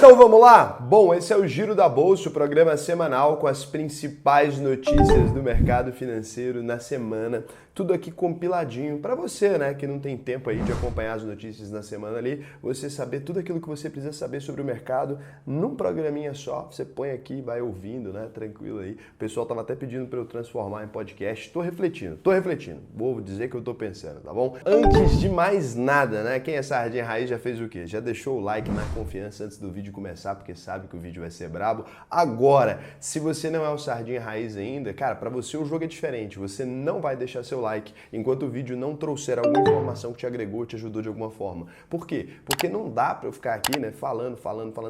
Então vamos lá? Bom, esse é o Giro da Bolsa, o programa semanal com as principais notícias do mercado financeiro na semana. Tudo aqui compiladinho para você, né, que não tem tempo aí de acompanhar as notícias na semana ali, você saber tudo aquilo que você precisa saber sobre o mercado num programinha só. Você põe aqui e vai ouvindo, né, tranquilo aí. O pessoal tava até pedindo para eu transformar em podcast. Tô refletindo. Vou dizer que eu tô pensando, tá bom? Antes de mais nada, né, quem é Sardinha Raiz já fez o quê? Já deixou o like na confiança antes do vídeo começar, porque sabe que o vídeo vai ser brabo. Agora, se você não é o Sardinha Raiz ainda, cara, para você o jogo é diferente. Você não vai deixar seu like enquanto o vídeo não trouxer alguma informação que te agregou, te ajudou de alguma forma. Por quê? Porque não dá para eu ficar aqui, né, falando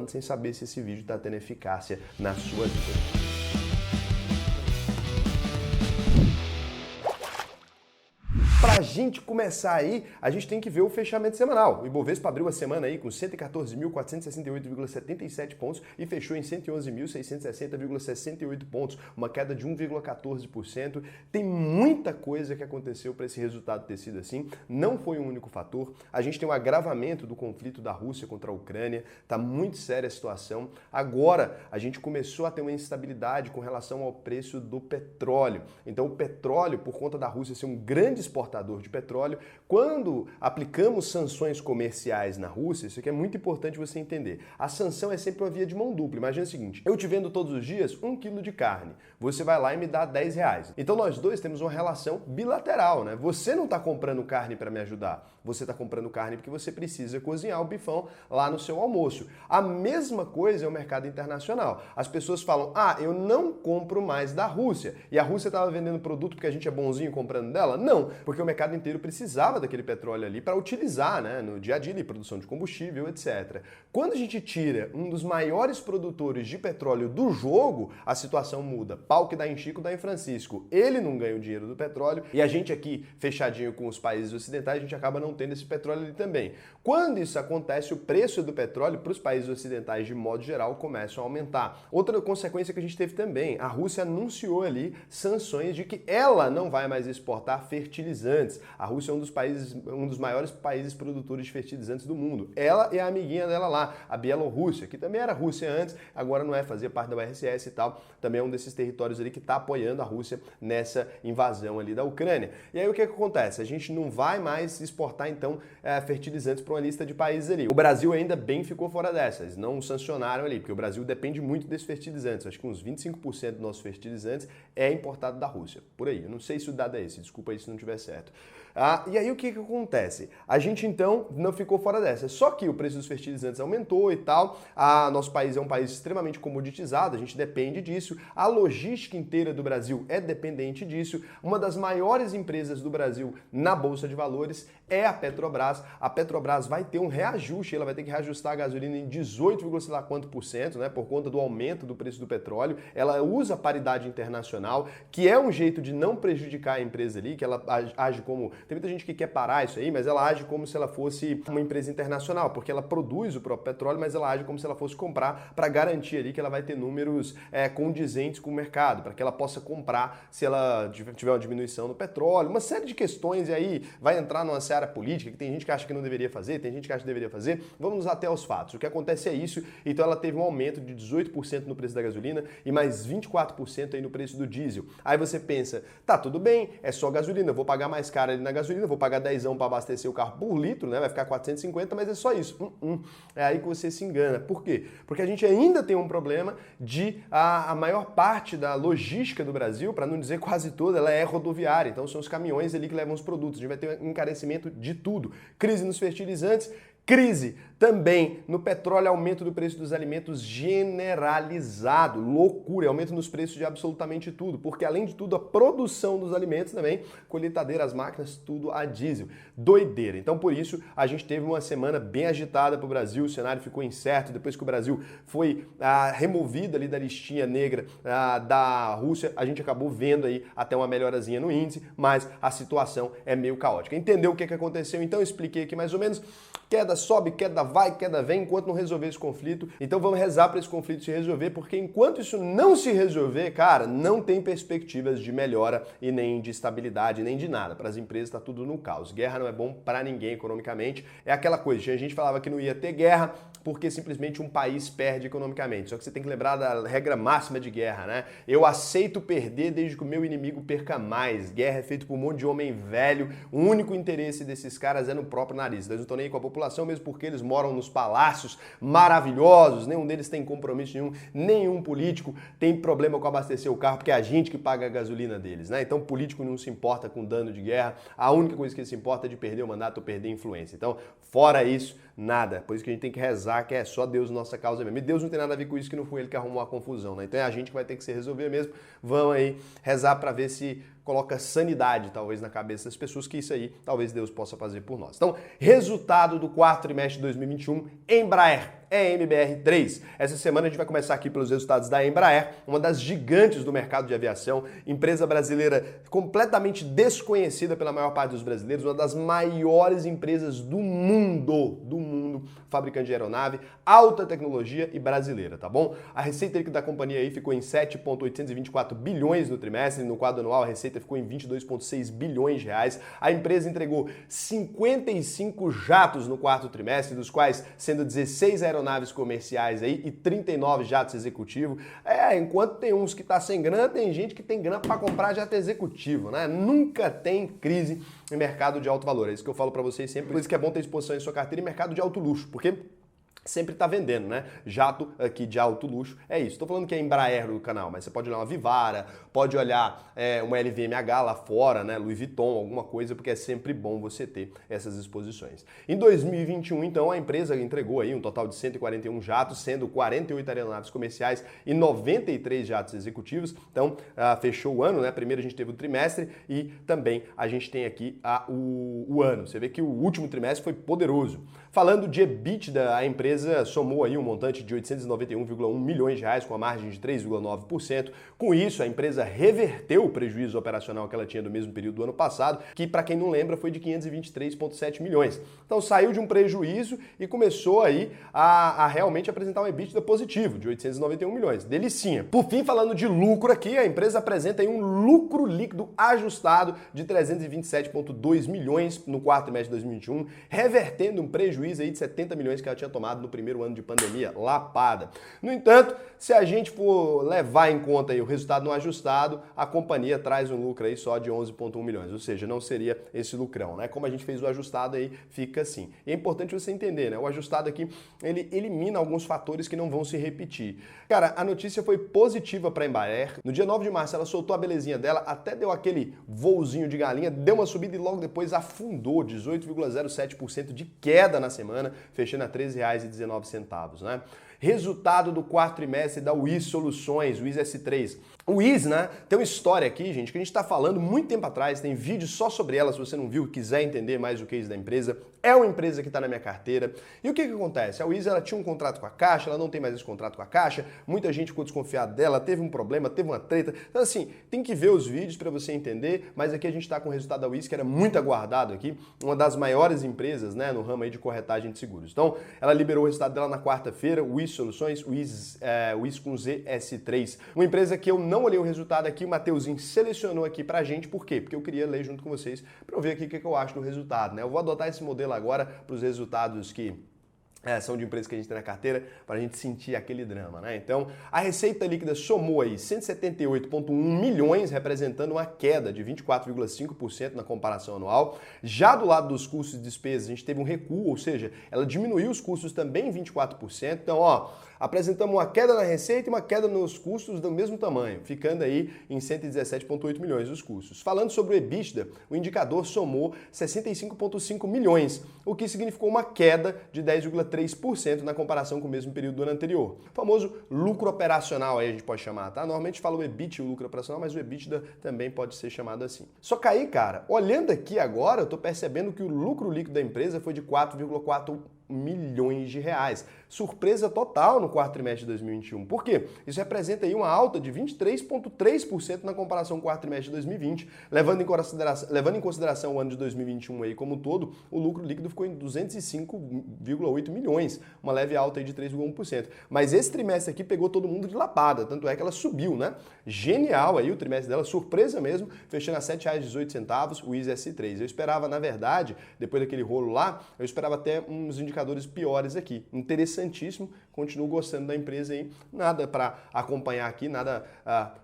sem saber se esse vídeo está tendo eficácia na sua vida. Para a gente começar aí, a gente tem que ver o fechamento semanal. O Ibovespa abriu a semana aí com 114.468,77 pontos e fechou em 111.660,68 pontos, uma queda de 1,14%. Tem muita coisa que aconteceu para esse resultado ter sido assim. Não foi um único fator. A gente tem um agravamento do conflito da Rússia contra a Ucrânia. Tá muito séria a situação. Agora, a gente começou a ter uma instabilidade com relação ao preço do petróleo. Então, o petróleo, por conta da Rússia ser um grande exportador de petróleo, quando aplicamos sanções comerciais na Rússia, isso aqui é muito importante você entender. A sanção é sempre uma via de mão dupla. Imagina o seguinte, eu te vendo todos os dias 1 quilo de carne, você vai lá e me dá R$10. Então nós dois temos uma relação bilateral, né? Você não está comprando carne para me ajudar, você está comprando carne porque você precisa cozinhar o bifão lá no seu almoço. A mesma coisa é o mercado internacional. As pessoas falam, eu não compro mais da Rússia, e a Rússia estava vendendo produto porque a gente é bonzinho comprando dela? Não, porque o mercado inteiro precisava daquele petróleo ali para utilizar, né, no dia a dia, produção de combustível, etc. Quando a gente tira um dos maiores produtores de petróleo do jogo, a situação muda. Pau que dá em Chico, dá em Francisco. Ele não ganha o dinheiro do petróleo e a gente aqui, fechadinho com os países ocidentais, a gente acaba não tendo esse petróleo ali também. Quando isso acontece, o preço do petróleo para os países ocidentais, de modo geral, começa a aumentar. Outra consequência que a gente teve também, a Rússia anunciou ali sanções de que ela não vai mais exportar fertilizantes. A Rússia é um dos maiores países produtores de fertilizantes do mundo. Ela e a amiguinha dela lá, a Bielorrússia, que também era Rússia antes, agora não é, fazia parte da URSS e tal, também é um desses territórios ali que está apoiando a Rússia nessa invasão ali da Ucrânia. E aí o que acontece? A gente não vai mais exportar então fertilizantes para uma lista de países ali. O Brasil ainda bem ficou fora dessas, não sancionaram ali, porque o Brasil depende muito desses fertilizantes. Acho que uns 25% dos nossos fertilizantes é importado da Rússia. Por aí, eu não sei se o dado é esse, desculpa aí se não tiver certo. E aí o que acontece? A gente então não ficou fora dessa, só que o preço dos fertilizantes aumentou e tal, nosso país é um país extremamente comoditizado, a gente depende disso, a logística inteira do Brasil é dependente disso, uma das maiores empresas do Brasil na Bolsa de Valores é a Petrobras vai ter um reajuste, ela vai ter que reajustar a gasolina em 18, sei lá quanto por cento, né, por conta do aumento do preço do petróleo, ela usa a paridade internacional, que é um jeito de não prejudicar a empresa ali, que ela age como... Tem muita gente que quer parar isso aí, mas ela age como se ela fosse uma empresa internacional, porque ela produz o próprio petróleo, mas ela age como se ela fosse comprar para garantir ali que ela vai ter números condizentes com o mercado, para que ela possa comprar se ela tiver uma diminuição no petróleo, uma série de questões, e aí vai entrar numa seara política, que tem gente que acha que não deveria fazer, tem gente que acha que deveria fazer. Vamos até aos fatos. O que acontece é isso, então ela teve um aumento de 18% no preço da gasolina e mais 24% aí no preço do diesel. Aí você pensa, tá, tudo bem, é só gasolina, eu vou pagar mais caro ali na gasolina, vou pagar 10 para abastecer o carro por litro, né? Vai ficar 450, mas é só isso. É aí que você se engana. Por quê? Porque a gente ainda tem um problema de a maior parte da logística do Brasil, para não dizer quase toda, ela é rodoviária. Então são os caminhões ali que levam os produtos. A gente vai ter um encarecimento de tudo. Crise nos fertilizantes, crise também no petróleo, aumento do preço dos alimentos generalizado, loucura, aumento nos preços de absolutamente tudo, porque além de tudo a produção dos alimentos também, colheitadeiras, máquinas, tudo a diesel, doideira. Então por isso a gente teve uma semana bem agitada para o Brasil, o cenário ficou incerto, depois que o Brasil foi removido ali da listinha negra da Rússia, a gente acabou vendo aí até uma melhorazinha no índice, mas a situação é meio caótica. Entendeu o que aconteceu? Então eu expliquei aqui mais ou menos, queda sobe, queda vai, queda vem, enquanto não resolver esse conflito. Então vamos rezar para esse conflito se resolver, porque enquanto isso não se resolver, cara, não tem perspectivas de melhora e nem de estabilidade, nem de nada. Para as empresas está tudo no caos. Guerra não é bom para ninguém economicamente. É aquela coisa, a gente falava que não ia ter guerra, porque simplesmente um país perde economicamente. Só que você tem que lembrar da regra máxima de guerra, né? Eu aceito perder desde que o meu inimigo perca mais. Guerra é feita por um monte de homem velho. O único interesse desses caras é no próprio nariz. Eles não estão nem aí com a população, mesmo porque eles moram nos palácios maravilhosos. Nenhum deles tem compromisso nenhum. Nenhum político tem problema com abastecer o carro, porque é a gente que paga a gasolina deles, né? Então, político não se importa com dano de guerra. A única coisa que ele se importa é de perder o mandato ou perder a influência. Então, fora isso, nada. Por isso que a gente tem que rezar, que é só Deus nossa causa mesmo. E Deus não tem nada a ver com isso, que não foi ele que arrumou a confusão, né? Então é a gente que vai ter que se resolver mesmo. Vamos aí rezar para ver se coloca sanidade, talvez, na cabeça das pessoas, que isso aí, talvez Deus possa fazer por nós. Então, resultado do quarto trimestre de 2021, Embraer, EMBR3. Essa semana a gente vai começar aqui pelos resultados da Embraer, uma das gigantes do mercado de aviação, empresa brasileira completamente desconhecida pela maior parte dos brasileiros, uma das maiores empresas do mundo, fabricante de aeronave, alta tecnologia e brasileira, tá bom? A receita líquida da companhia aí ficou em 7,824 bilhões no trimestre, no quadro anual a receita ficou em 22,6 bilhões de reais. A empresa entregou 55 jatos no quarto trimestre, dos quais sendo 16 aeronaves comerciais aí e 39 jatos executivos. Enquanto tem uns que tá sem grana, tem gente que tem grana para comprar jato executivo, né? Nunca tem crise em mercado de alto valor. É isso que eu falo para vocês sempre. Por isso que é bom ter exposição em sua carteira em mercado de alto luxo, porque sempre tá vendendo, né? Jato aqui de alto luxo, é isso. Tô falando que é Embraer do canal, mas você pode olhar uma Vivara, pode olhar uma LVMH lá fora, né? Louis Vuitton, alguma coisa, porque é sempre bom você ter essas exposições. Em 2021, então, a empresa entregou aí um total de 141 jatos, sendo 48 aeronaves comerciais e 93 jatos executivos. Então, fechou o ano, né? Primeiro a gente teve o trimestre e também a gente tem aqui o ano. Você vê que o último trimestre foi poderoso. Falando de EBITDA, a empresa somou aí um montante de 891,1 milhões de reais com a margem de 3,9%. Com isso, a empresa reverteu o prejuízo operacional que ela tinha do mesmo período do ano passado, que para quem não lembra foi de 523,7 milhões. Então saiu de um prejuízo e começou aí a realmente apresentar um EBITDA positivo de 891 milhões. Delicinha. Por fim, falando de lucro aqui, a empresa apresenta aí um lucro líquido ajustado de 327,2 milhões no quarto trimestre de 2021, revertendo um prejuízo aí de 70 milhões que ela tinha tomado no primeiro ano de pandemia, lapada. No entanto, se a gente for levar em conta aí o resultado no ajustado, a companhia traz um lucro aí só de 11,1 milhões, ou seja, não seria esse lucrão, né? Como a gente fez o ajustado aí, fica assim. E é importante você entender, né? O ajustado aqui, ele elimina alguns fatores que não vão se repetir. Cara, a notícia foi positiva para a Embraer. No dia 9 de março, ela soltou a belezinha dela, até deu aquele voozinho de galinha, deu uma subida e logo depois afundou, 18,07% de queda na semana, fechando a R$ 13,19, né? Resultado do quarto trimestre da WIS Soluções, WIS S3. O WIS, né, tem uma história aqui, gente, que a gente está falando muito tempo atrás, tem vídeo só sobre ela, se você não viu, quiser entender mais o case da empresa. É uma empresa que está na minha carteira. E o que acontece? A WIS, ela tinha um contrato com a Caixa, ela não tem mais esse contrato com a Caixa, muita gente ficou desconfiada dela, teve um problema, teve uma treta. Então, assim, tem que ver os vídeos para você entender, mas aqui a gente está com o resultado da WIS, que era muito aguardado aqui, uma das maiores empresas, né, no ramo aí de corretagem de seguros. Então, ela liberou o resultado dela na quarta-feira, WIS Soluções, WIS com ZS3. Uma empresa que eu não olhei o resultado aqui, o Mateuzinho selecionou aqui pra gente, por quê? Porque eu queria ler junto com vocês para eu ver aqui o que eu acho do resultado, né? Eu vou adotar esse modelo agora para os resultados que são de empresas que a gente tem na carteira, para a gente sentir aquele drama, né? Então, a receita líquida somou aí 178,1 milhões, representando uma queda de 24,5% na comparação anual. Já do lado dos custos e despesas, a gente teve um recuo, ou seja, ela diminuiu os custos também em 24%. Então, ó, apresentamos uma queda na receita e uma queda nos custos do mesmo tamanho, ficando aí em 117,8 milhões os custos. Falando sobre o EBITDA, o indicador somou 65,5 milhões, o que significou uma queda de 10,3% na comparação com o mesmo período do ano anterior. O famoso lucro operacional, aí a gente pode chamar, tá? Normalmente fala o EBIT, o lucro operacional, mas o EBITDA também pode ser chamado assim. Só que aí, cara, olhando aqui agora, eu tô percebendo que o lucro líquido da empresa foi de 4,4 milhões de reais. Surpresa total no quarto trimestre de 2021. Por quê? Isso representa aí uma alta de 23,3% na comparação com o quarto trimestre de 2020. Levando em consideração o ano de 2021 aí como um todo, o lucro líquido ficou em 205,8 milhões, uma leve alta aí de 3,1%. Mas esse trimestre aqui pegou todo mundo de lapada, tanto é que ela subiu, né? Genial aí o trimestre dela, surpresa mesmo, fechando a R$ 7,18, o WIS S3. Eu esperava, na verdade, depois daquele rolo lá, eu esperava até uns indicadores piores aqui. Interessante interessantíssimo, continuo gostando da empresa aí, nada para acompanhar aqui, nada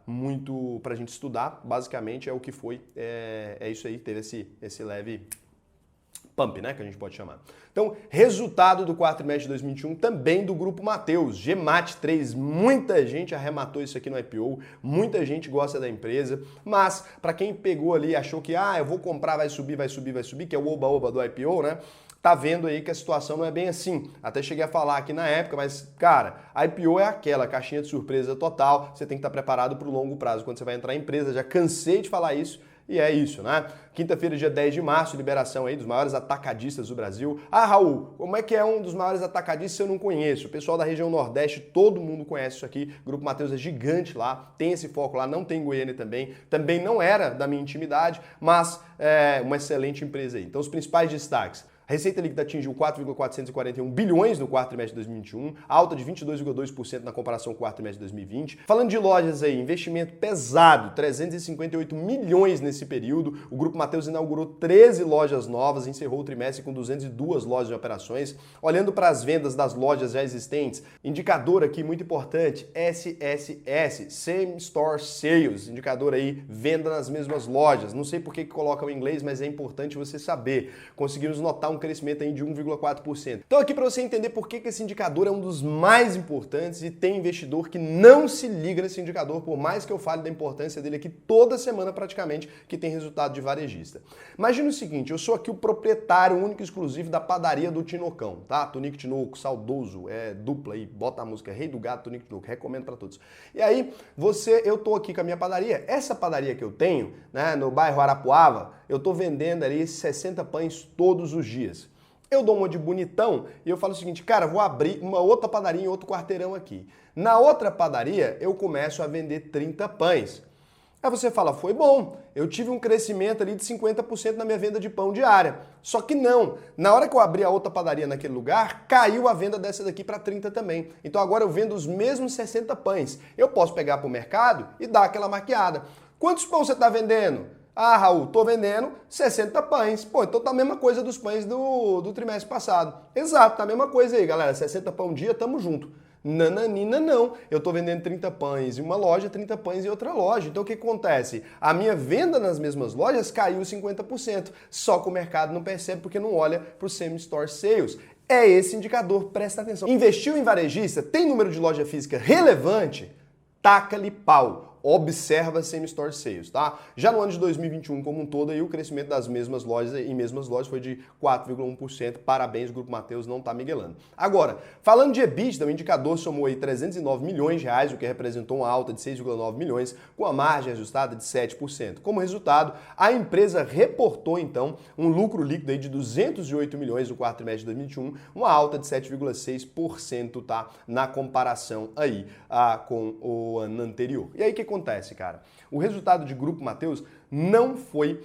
muito para a gente estudar, basicamente é o que foi, é isso aí, teve esse leve pump, né, que a gente pode chamar. Então, resultado do quarto trimestre de 2021 também do Grupo Mateus, GMAT3, muita gente arrematou isso aqui no IPO, muita gente gosta da empresa, mas para quem pegou ali e achou que, eu vou comprar, vai subir, que é o oba-oba do IPO, né, tá vendo aí que a situação não é bem assim. Até cheguei a falar aqui na época, mas, cara, a IPO é aquela caixinha de surpresa total, você tem que estar preparado para o longo prazo quando você vai entrar em empresa, já cansei de falar isso, e é isso, né? Quinta-feira, dia 10 de março, liberação aí dos maiores atacadistas do Brasil. Raul, como é que é um dos maiores atacadistas eu não conheço? O pessoal da região Nordeste, todo mundo conhece isso aqui. O Grupo Mateus é gigante lá, tem esse foco lá, não tem Goiânia também. Também não era da minha intimidade, mas é uma excelente empresa aí. Então, os principais destaques. A receita líquida atingiu 4,441 bilhões no quarto trimestre de 2021, alta de 22,2% na comparação com o quarto trimestre de 2020. Falando de lojas aí, investimento pesado, 358 milhões nesse período. O Grupo Mateus inaugurou 13 lojas novas, encerrou o trimestre com 202 lojas de operações. Olhando para as vendas das lojas já existentes, indicador aqui muito importante, SSS, Same Store Sales, indicador aí, venda nas mesmas lojas. Não sei por que colocam em inglês, mas é importante você saber. Conseguimos notar um crescimento aí de 1,4%. Então aqui para você entender por que esse indicador é um dos mais importantes e tem investidor que não se liga nesse indicador, por mais que eu fale da importância dele aqui toda semana praticamente, que tem resultado de varejista. Imagina o seguinte, eu sou aqui o proprietário único e exclusivo da padaria do Tinocão, tá? Tonico Tinoco, saudoso, dupla aí, bota a música Rei do Gato, Tonico Tinoco, recomendo para todos. E aí, eu tô aqui com a minha padaria, essa padaria que eu tenho, né, no bairro Arapuava, eu tô vendendo ali 60 pães todos os dias. Eu dou uma de bonitão e eu falo o seguinte, cara, vou abrir uma outra padaria em outro quarteirão aqui. Na outra padaria, eu começo a vender 30 pães. Aí você fala, foi bom, eu tive um crescimento ali de 50% na minha venda de pão diária. Só que não, na hora que eu abri a outra padaria naquele lugar, caiu a venda dessa daqui para 30 também. Então agora eu vendo os mesmos 60 pães. Eu posso pegar para o mercado e dar aquela maquiada. Quantos pães você está vendendo? Raul, tô vendendo 60 pães. Pô, então tá a mesma coisa dos pães do trimestre passado. Exato, tá a mesma coisa aí, galera. 60 pão dia, tamo junto. Nananina não. Eu tô vendendo 30 pães em uma loja, 30 pães em outra loja. Então o que acontece? A minha venda nas mesmas lojas caiu 50%. Só que o mercado não percebe porque não olha pro Same Store Sales. É esse indicador, presta atenção. Investiu em varejista, tem número de loja física relevante? Taca-lhe pau. Observa Same Store Sales, tá? Já no ano de 2021 como um todo, aí, o crescimento das mesmas lojas foi de 4,1%. Parabéns, o Grupo Mateus não tá miguelando. Agora, falando de EBITDA, o indicador somou aí 309 milhões de reais, o que representou uma alta de 6,9 milhões, com a margem ajustada de 7%. Como resultado, a empresa reportou, então, um lucro líquido aí de 208 milhões no quarto trimestre de 2021, uma alta de 7,6%, tá? Na comparação aí com o ano anterior. E aí, o que acontece, cara? O resultado de Grupo Mateus não foi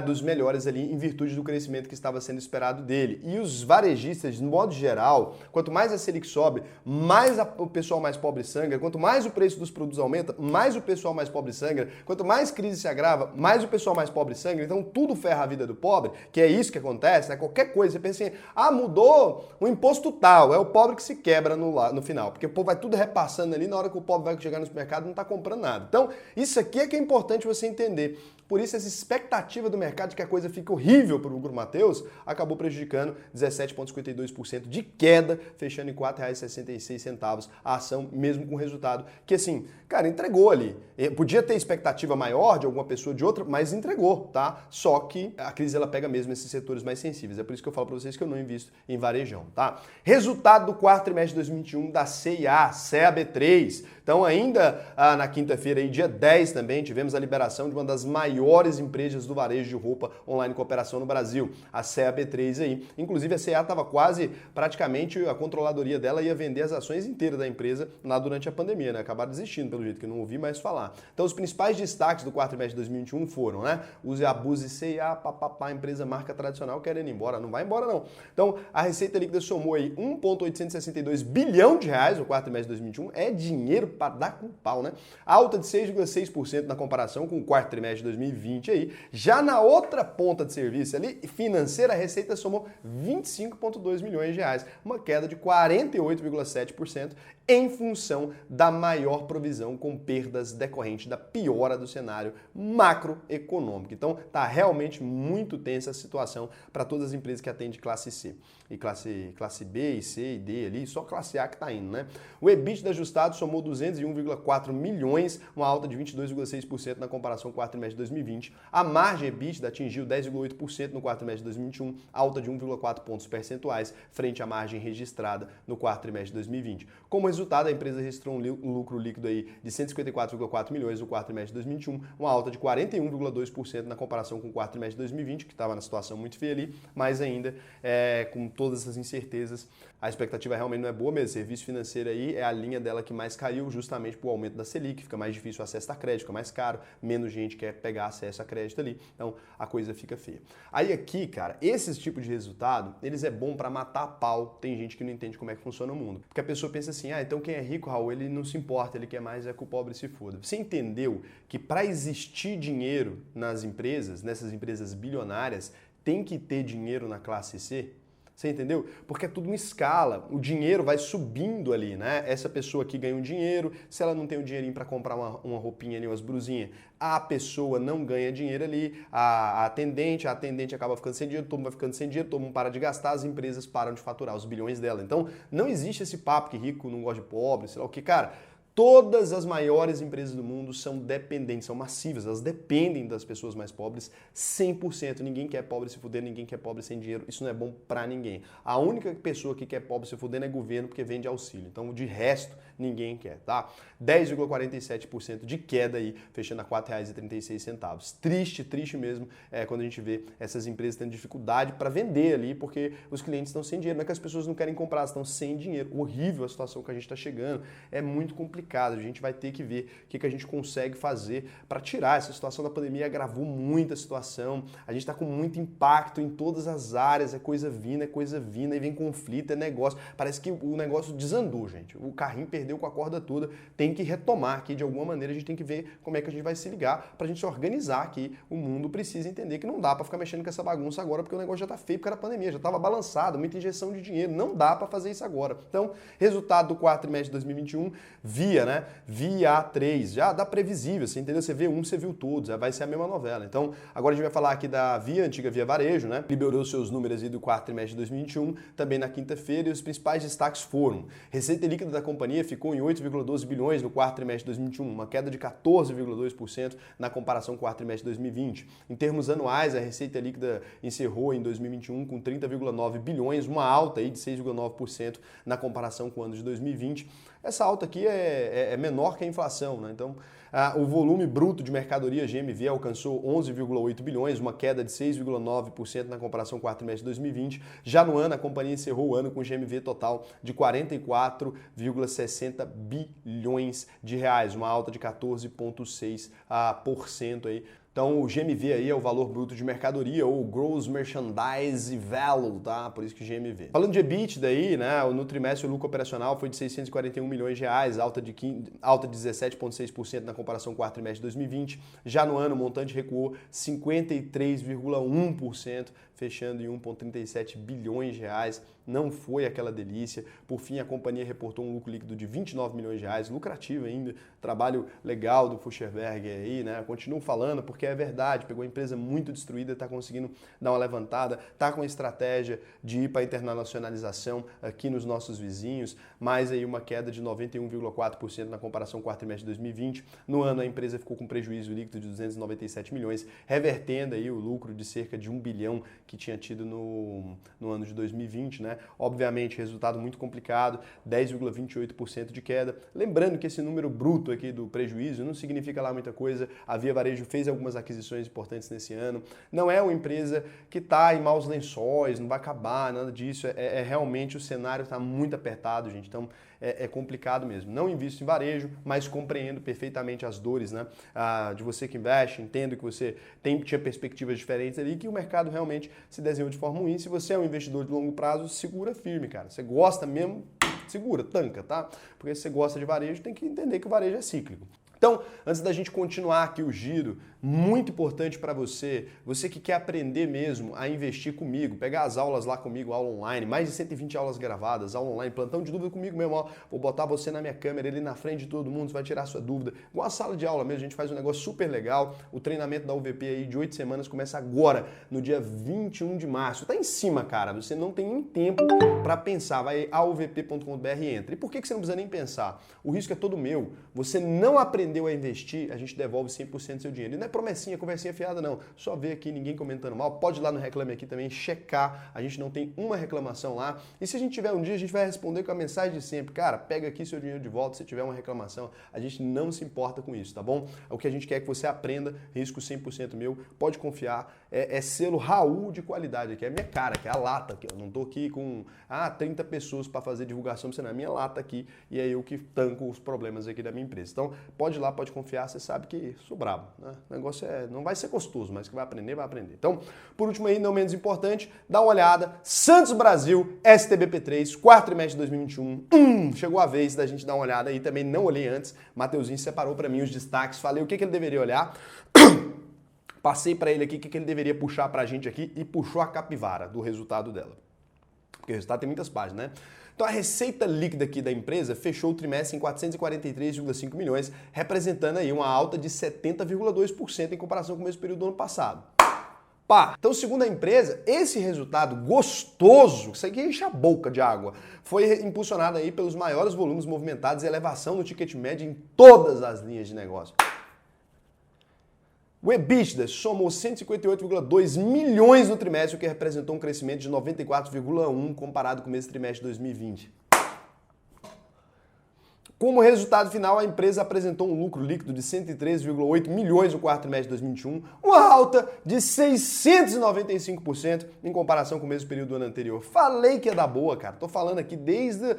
dos melhores ali em virtude do crescimento que estava sendo esperado dele. E os varejistas, de modo geral, quanto mais a Selic sobe, mais o pessoal mais pobre sangra, quanto mais o preço dos produtos aumenta, mais o pessoal mais pobre sangra, quanto mais crise se agrava, mais o pessoal mais pobre sangra, então tudo ferra a vida do pobre, que é isso que acontece, né? Qualquer coisa, você pensa assim, mudou o imposto tal, é o pobre que se quebra no final, porque o povo vai tudo repassando ali, na hora que o pobre vai chegar no supermercado não está comprando nada. Então, isso aqui é que é importante você entender. Por isso, essa expectativa do mercado de que a coisa fique horrível para o Grupo Mateus acabou prejudicando 17,52% de queda, fechando em R$ 4,66 a ação, mesmo com resultado que, assim, cara, entregou ali. Podia ter expectativa maior de alguma pessoa ou de outra, mas entregou, tá? Só que a crise, ela pega mesmo esses setores mais sensíveis. É por isso que eu falo para vocês que eu não invisto em varejão, tá? Resultado do quarto trimestre de 2021 da CIA, CEAB3. Então, ainda na quinta-feira, aí, dia 10 também, tivemos a liberação de uma das maiores empresas do varejo de roupa online com operação no Brasil, a CEAB3 aí. Inclusive, a CEA estava quase, praticamente, a controladoria dela ia vender as ações inteiras da empresa lá durante a pandemia, né? Acabaram desistindo, pelo jeito que eu não ouvi mais falar. Então, os principais destaques do quarto trimestre de 2021 foram, né? Use, abuse, CEA, papapá, empresa marca tradicional querendo ir embora. Não vai embora, não. Então, a receita líquida somou aí 1,862 bilhão de reais no quarto trimestre de 2021. É dinheiro para dar com pau, né? Alta de 6,6% na comparação com o quarto trimestre de 2020 aí. Já na outra ponta de serviço ali, financeira, a receita somou 25,2 milhões de reais, uma queda de 48,7% em função da maior provisão com perdas decorrentes da piora do cenário macroeconômico. Então, tá realmente muito tensa a situação para todas as empresas que atendem classe C. E classe B, e C e D ali, só classe A que tá indo, né? O EBITDA ajustado somou 201,4 milhões, uma alta de 22,6% na comparação com o quarto trimestre de 2020. A margem EBITDA atingiu 10,8% no quarto trimestre de 2021, alta de 1,4 pontos percentuais frente à margem registrada no quarto trimestre de 2020. Como resultado, a empresa registrou um lucro líquido aí de 154,4 milhões no quarto trimestre de 2021, uma alta de 41,2% na comparação com o quarto trimestre de 2020, que estava na situação muito feia ali, mas ainda com todas essas incertezas, a expectativa realmente não é boa mesmo. Serviço financeiro aí é a linha dela que mais caiu justamente por aumento da Selic, fica mais difícil o acesso a crédito, fica mais caro, menos gente quer pegar acesso a crédito ali, então a coisa fica feia. Aí aqui, cara, esses tipos de resultado, eles é bom para matar a pau. Tem gente que não entende como é que funciona o mundo, porque a pessoa pensa assim, então quem é rico, Raul, ele não se importa, ele quer mais é que o pobre se foda. Você entendeu que para existir dinheiro nas empresas, nessas empresas bilionárias, tem que ter dinheiro na classe C? Você entendeu? Porque é tudo uma escala, o dinheiro vai subindo ali, né? Essa pessoa aqui ganha um dinheiro, se ela não tem um dinheirinho para comprar uma roupinha ali, umas brusinhas, a pessoa não ganha dinheiro ali, a atendente acaba ficando sem dinheiro, todo mundo vai ficando sem dinheiro, todo mundo para de gastar, as empresas param de faturar os bilhões dela. Então, não existe esse papo que rico não gosta de pobre, sei lá o que, cara. Todas as maiores empresas do mundo são dependentes, são massivas, elas dependem das pessoas mais pobres 100%. Ninguém quer pobre se fuder, ninguém quer pobre sem dinheiro, isso não é bom pra ninguém. A única pessoa que quer pobre se fuder é governo, porque vende auxílio. Então, de resto, ninguém quer, tá? 10,47% de queda aí, fechando a R$ 4,36. Triste mesmo quando a gente vê essas empresas tendo dificuldade para vender ali, porque os clientes estão sem dinheiro. Não é que as pessoas não querem comprar, elas estão sem dinheiro. Horrível a situação que a gente está chegando, é muito complicado. A gente vai ter que ver o que a gente consegue fazer para tirar essa situação da pandemia. Agravou muito a situação, a gente está com muito impacto em todas as áreas, é coisa vindo, e vem conflito, é negócio. Parece que o negócio desandou, gente. O carrinho perdeu com a corda toda, tem que retomar aqui de alguma maneira, a gente tem que ver como é que a gente vai se ligar para a gente se organizar aqui. O mundo precisa entender que não dá para ficar mexendo com essa bagunça agora, porque o negócio já está feio por causa da pandemia, já estava balançado, muita injeção de dinheiro, não dá para fazer isso agora. Então, resultado do quarto trimestre de 2021, via A3, já dá previsível, você entendeu? Você vê um, você viu todos, vai ser a mesma novela. Então, agora a gente vai falar aqui da Via, antiga Via Varejo, né? Liberou seus números aí do quarto trimestre de 2021, também na quinta-feira, e os principais destaques foram: receita líquida da companhia ficou em 8,12 bilhões no quarto trimestre de 2021, uma queda de 14,2% na comparação com o quarto trimestre de 2020. Em termos anuais, a receita líquida encerrou em 2021 com 30,9 bilhões, uma alta aí de 6,9% na comparação com o ano de 2020. Essa alta aqui é menor que a inflação, né? Então, o volume bruto de mercadoria GMV alcançou 11,8 bilhões, uma queda de 6,9% na comparação com o quarto trimestre de 2020. Já no ano, a companhia encerrou o ano com GMV total de 44,60 bilhões de reais, uma alta de 14,6% aí. Então, o GMV aí é o valor bruto de mercadoria, ou Gross Merchandise Value, tá? Por isso que GMV. Falando de EBITDA aí, né? No trimestre o lucro operacional foi de 641 milhões de reais, alta de 17,6% na comparação com o quarto trimestre de 2020. Já no ano, o montante recuou 53,1%, fechando em 1,37 bilhões de reais. Não foi aquela delícia. Por fim, a companhia reportou um lucro líquido de 29 milhões de reais, lucrativo ainda. Trabalho legal do Fuchsberger aí, né? Continuo falando porque é verdade. Pegou a empresa muito destruída, está conseguindo dar uma levantada, está com a estratégia de ir para a internacionalização aqui nos nossos vizinhos, mais aí uma queda de 91,4% na comparação com o quarto trimestre de 2020. No ano, a empresa ficou com prejuízo líquido de 297 milhões, revertendo aí o lucro de cerca de 1 bilhão que tinha tido no ano de 2020, né? Obviamente, resultado muito complicado, 10,28% de queda. Lembrando que esse número bruto aqui do prejuízo não significa lá muita coisa. A Via Varejo fez algumas aquisições importantes nesse ano. Não é uma empresa que está em maus lençóis, não vai acabar, nada disso. Realmente o cenário está muito apertado, gente. Então, é complicado mesmo. Não invisto em varejo, mas compreendo perfeitamente as dores, né? De você que investe, entendo que você tinha perspectivas diferentes ali, que o mercado realmente se desenhou de forma ruim. Se você é um investidor de longo prazo, segura firme, cara. Você gosta mesmo, segura, tanca, tá? Porque se você gosta de varejo, tem que entender que o varejo é cíclico. Então, antes da gente continuar aqui o giro, muito importante para você, você que quer aprender mesmo a investir comigo, pegar as aulas lá comigo, aula online, mais de 120 aulas gravadas, aula online, plantão de dúvida comigo mesmo, ó, vou botar você na minha câmera, ali na frente de todo mundo, você vai tirar sua dúvida, igual a sala de aula mesmo, a gente faz um negócio super legal, o treinamento da UVP aí de 8 semanas começa agora, no dia 21 de março, tá em cima, cara, você não tem nem tempo para pensar, vai auvp.com.br e entra. E por que você não precisa nem pensar? O risco é todo meu, você não aprendeu a investir, a gente devolve 100% do seu dinheiro. E não é promessinha, conversinha fiada, não. Só ver aqui ninguém comentando mal. Pode ir lá no Reclame Aqui também, checar. A gente não tem uma reclamação lá. E se a gente tiver um dia, a gente vai responder com a mensagem de sempre. Cara, pega aqui seu dinheiro de volta se tiver uma reclamação. A gente não se importa com isso, tá bom? O que a gente quer é que você aprenda, risco 100% meu. Pode confiar. É selo Raul de qualidade aqui. É a minha cara, que é a lata aqui. Eu não tô aqui com 30 pessoas para fazer divulgação pra você na minha lata aqui. E é eu que tanco os problemas aqui da minha empresa. Então, pode ir lá, pode confiar, você sabe que sou brabo, né? O negócio não vai ser gostoso, mas que vai aprender, vai aprender. Então, por último aí, não menos importante, dá uma olhada, Santos Brasil, STBP3, quarto trimestre de 2021, chegou a vez da gente dar uma olhada aí, também não olhei antes, Mateuzinho separou para mim os destaques, falei o que ele deveria olhar, passei para ele aqui o que ele deveria puxar pra gente aqui e puxou a capivara do resultado dela. Porque o resultado tem muitas páginas, né? Então a receita líquida aqui da empresa fechou o trimestre em 443,5 milhões, representando aí uma alta de 70,2% em comparação com o mesmo período do ano passado. Pá! Então, segundo a empresa, esse resultado gostoso, isso aqui enche a boca de água, foi impulsionado aí pelos maiores volumes movimentados e elevação no ticket médio em todas as linhas de negócio. O EBITDA somou 158,2 milhões no trimestre, o que representou um crescimento de 94,1% comparado com o mesmo trimestre de 2020. Como resultado final, a empresa apresentou um lucro líquido de 103,8 milhões no quarto trimestre de 2021, uma alta de 695% em comparação com o mesmo período do ano anterior. Falei que ia dar boa, cara. Tô falando aqui desde...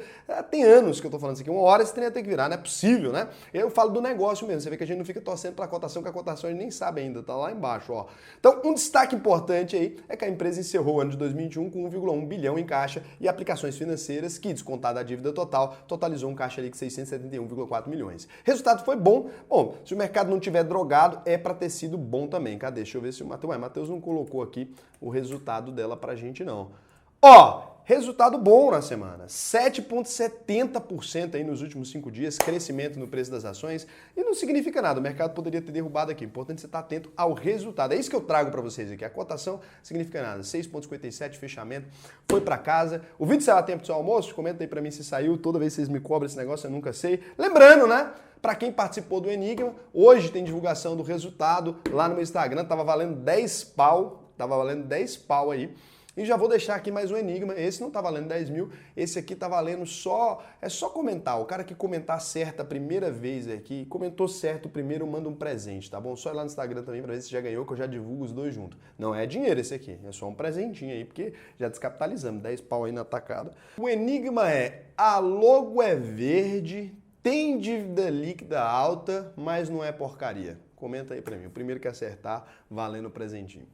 tem anos que eu tô falando isso aqui. Uma hora esse trem ia ter que virar, não é possível, né? Eu falo do negócio mesmo. Você vê que a gente não fica torcendo pra cotação, que a cotação a gente nem sabe ainda, tá lá embaixo, ó. Então, um destaque importante aí é que a empresa encerrou o ano de 2021 com 1,1 bilhão em caixa e aplicações financeiras que, descontada a dívida total, totalizou um caixa ali de 671,4 milhões. Resultado foi bom. Bom, se o mercado não tiver drogado, é para ter sido bom também. Cadê? Deixa eu ver se o Matheus... Matheus não colocou aqui o resultado dela pra gente, não. Ó, resultado bom na semana. 7,70% aí nos últimos 5 dias, crescimento no preço das ações. E não significa nada, o mercado poderia ter derrubado aqui. Importante você estar atento ao resultado. É isso que eu trago para vocês aqui. A cotação significa nada. 6,57 fechamento, foi para casa. O vídeo saiu a tempo do seu almoço? Comenta aí para mim se saiu. Toda vez que vocês me cobram esse negócio, eu nunca sei. Lembrando, né? Para quem participou do Enigma, hoje tem divulgação do resultado lá no meu Instagram. Tava valendo 10 pau. Tava valendo 10 pau aí. E já vou deixar aqui mais um enigma, esse não tá valendo 10 mil, esse aqui tá valendo só, é só comentar, o cara que comentar certo a primeira vez aqui, comentou certo primeiro, manda um presente, tá bom? Só ir lá no Instagram também pra ver se já ganhou, que eu já divulgo os dois juntos. Não é dinheiro esse aqui, é só um presentinho aí, porque já descapitalizamos, 10 pau aí na tacada. O enigma é, a logo é verde, tem dívida líquida alta, mas não é porcaria. Comenta aí pra mim, o primeiro que acertar, valendo o presentinho.